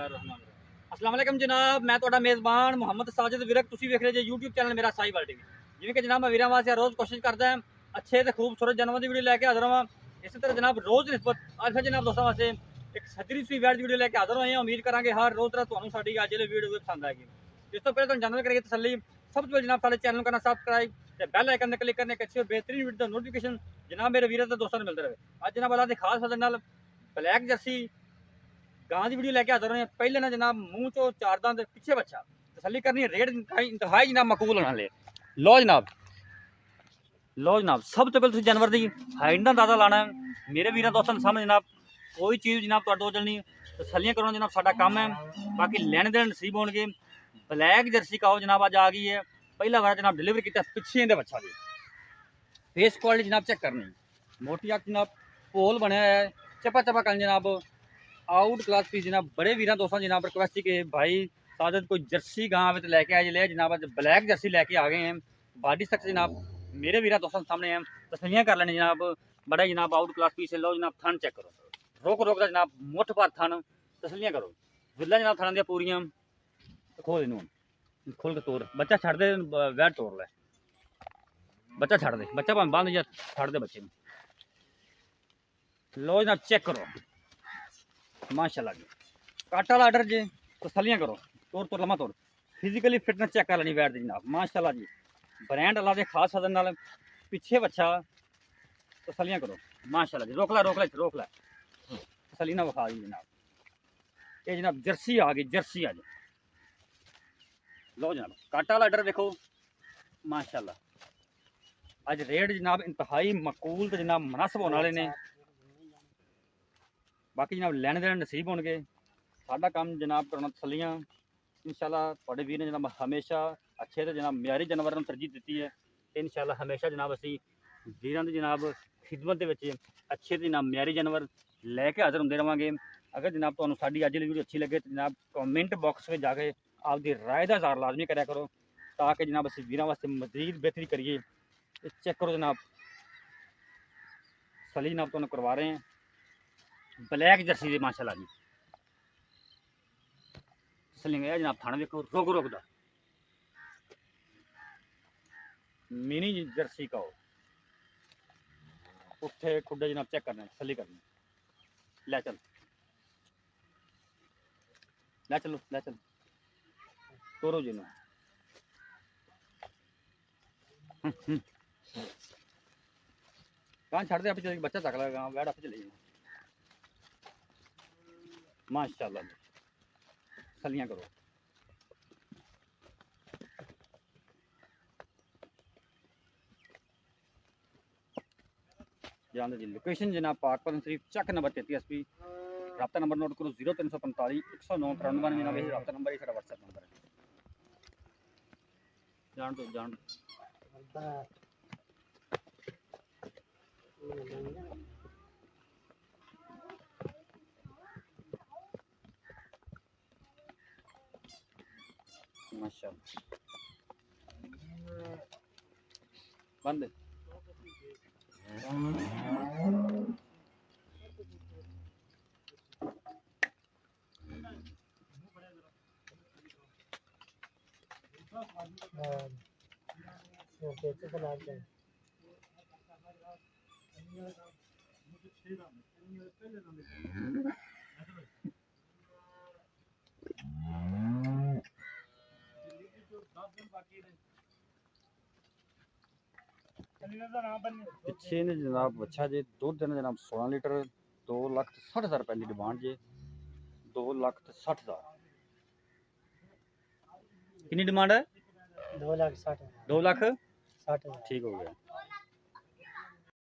अस्सलाम वालेकुम जनाब, मैं ਤੁਹਾਡਾ ਮੇਜ਼ਬਾਨ ਮੁਹੰਮਦ ਸਾजिद ਵਿਰਕ। ਤੁਸੀਂ ਵੇਖ ਰਹੇ ਜੇ YouTube ਚੈਨਲ ਮੇਰਾ ਸਾਈਵਾਲ ਟੀਵੀ। ਜਿਵੇਂ ਕਿ ਜਨਾਬ ਮੈਂ ਵੀਰਾਂ ਵਾਸਤੇ ਰੋਜ਼ ਕੋਸ਼ਿਸ਼ ਕਰਦਾ ਹਾਂ ਅੱਛੇ ਤੇ ਖੂਬਸੂਰਤ ਜਾਨਵਰਾਂ ਦੀ ਵੀਡੀਓ ਲੈ ਕੇ ਹਾਜ਼ਰ ਹਾਂ। ਇਸੇ ਤਰ੍ਹਾਂ ਜਨਾਬ ਰੋਜ਼ ਨਿਸਬਤ ਅੱਜ ਫਿਰ ਜਨਾਬ ਦੋਸਤਾਂ ਵਾਸਤੇ ਇੱਕ ਸੱਜਰੀ ਸੂਈ ਵੈੜ ਦੀ ਵੀਡੀਓ ਲੈ ਕੇ ਹਾਜ਼ਰ ਹੋਏ ਹਾਂ। ਉਮੀਦ ਕਰਾਂਗੇ ਹਰ ਰੋਜ਼ ਤਰ੍ਹਾਂ ਤੁਹਾਨੂੰ ਸਾਡੀ ਅੱਜ ਵਾਲੀ ਵੀਡੀਓ ਪਸੰਦ ਆਏਗੀ। ਇਸ ਤੋਂ ਪਹਿਲਾਂ ਤੁਹਾਨੂੰ ਜਾਣਕਾਰੀ ਕਰੀਏ ਤਸੱਲੀ, ਸਭ ਤੋਂ ਪਹਿਲਾਂ ਜਨਾਬ ਸਾਡੇ ਚੈਨਲ ਨੂੰ ਕਰਨਾ ਸਬਸਕ੍ਰਾइब ਤੇ ਬੈਲ ਆਈਕਨ ਤੇ ਕਲਿੱਕ ਕਰਨੇ ਇੱਕ ਅੱਛੀ बेहतरीन वीडियो ਦਾ नोटिफिकेशन जनाब मेरे ਵੀਰਾਂ ਤੇ ਦੋਸਤਾਂ ਨੂੰ ਮਿਲਦਾ ਰਹੇ। ਅੱਜ ਜਨਾਬ ਅੱਲਾ ਦੇ ਖਾਸ ਫਜ਼ਲ ਨਾਲ ਬਲੈਕ ਜਰਸੀ गां की वीडियो लैके हाजिर होने। पहले ना जनाब मुंह चो चार दांत पिछे बच्चा तसली करनी रेट इंतहाई जनाब मकबूल होना ले। लो जनाब सब तो पहले जानवर की हाइट का अंदाजा लाना है मेरे वीर दोस्तों सामने। जनाब कोई चीज़ जनाब तो चलनी तसलियाँ करना जनाब साडा काम है। बाकी लेने देने नसीब हो गए। ब्लैक जर्सी का जनाब अज आ गई है। पहला बार जनाब डिलीवर किया पिछे इहदे बच्चा जी। फेस क्वालिटी जनाब चेक करनी मोटी अख जनाब पोल बनया है चपा चपा कर जनाब आउट क्लास पीस जनाब। बड़े वीर दोस्तों जनाब रिक्वेस्ट कि भाई साजिद कोई जर्सी गां तो लैके आए ले जनाब। अज ब्लैक जर्सी लैके आ गए हैं बॉडी स्ट्रक्चर जनाब मेरे वीर दोस्तों सामने हैं तसलियाँ कर लेने जनाब। बड़ा जनाब आउट क्लास पीस लो जनाब। थन चेक करो रोक रोक जनाब मुठ पर थन तसलियाँ करो विला जनाब थन दियाँ पूरियां। खोल इनू खोल के तोड़ बच्चा छड़ दे वैट तोड़ लै बच्चा छड़ दे बच्चा भावें बंद या छड़ दे बच्चे लो जनाब। चेक करो माशाल्लाह जी कट वाला आर्डर जी तसलियाँ करो तोड़ तोड़ लम्हा तोड़ फिजिकली फिटनेस चेक कर लेनी बैठ दी जनाब माशाल्लाह जी। ब्रांड अल्लाह के खास सदन नाल पिछे बच्चा तसलियाँ करो माशाल्लाह जी। रोक ला तसली ना विखा दी जनाब। ये जनाब जर्सी आ गई जर्सी आज लो जनाब कट वाला आर्डर देखो माशाल्लाह। अज रेट जनाब इंतहाई मकबूल तो जनाब मुनासिब होने वाले ने। बाकी जनाब लैने देने नसीब हो गए साडा काम जनाब करना तसलियाँ इंशाल्लाह। तुहाडे वीर ने जनाब हमेशा अच्छे तो जनाब म्यारी जानवरों को तरजीह दी है। इंशाल्लाह हमेशा जनाब असी वीरां दी जनाब खिदमत के अच्छे तो जनाब म्यारी जानवर लैके हाजिर होंदे रहांगे। अगर जनाब तुहानूं साडी अज दी वीडियो अच्छी लगे तो जनाब कमेंट बॉक्स में जाके आपकी राय का इज़हार लाजमी करा करो ताकि जनाब असी वीरां वास्ते मजीद बेहतरी करिए। चेक करो जनाब सली जनाब तुहानूं करवा रहे हैं ब्लैक जर्सी दे माशाल्लाह जी। तसलियां जनाब थाना देखो रोक रोकदा मिनी जर्सी का उठे खुडे जनाब चेक करना तसली करनी। लै चल तोरो जी ना कहाँ छड़ दे आप चले बच्चा तक लगा बैठ आप चले जाना माशाल्लाह जी। तसलियाँ करो जान जी। लोकेशन जनाब पाकपतन शरीफ चक नंबर 33 SP। रब्ता नंबर नोट करो 0345 109 93 जनाब। यही रब्ता नंबर ही सारा व्हाट्सएप नंबर है। जान दो माशाल्लाह बंद पिछे ने जनाब बच्चा जे दुध देना जनाब 16 लीटर 2,60,000 पहली डिमांड जे 2,60,000 कितनी डिमांड है 2,60,000 2,60,000 ठीक हो गया।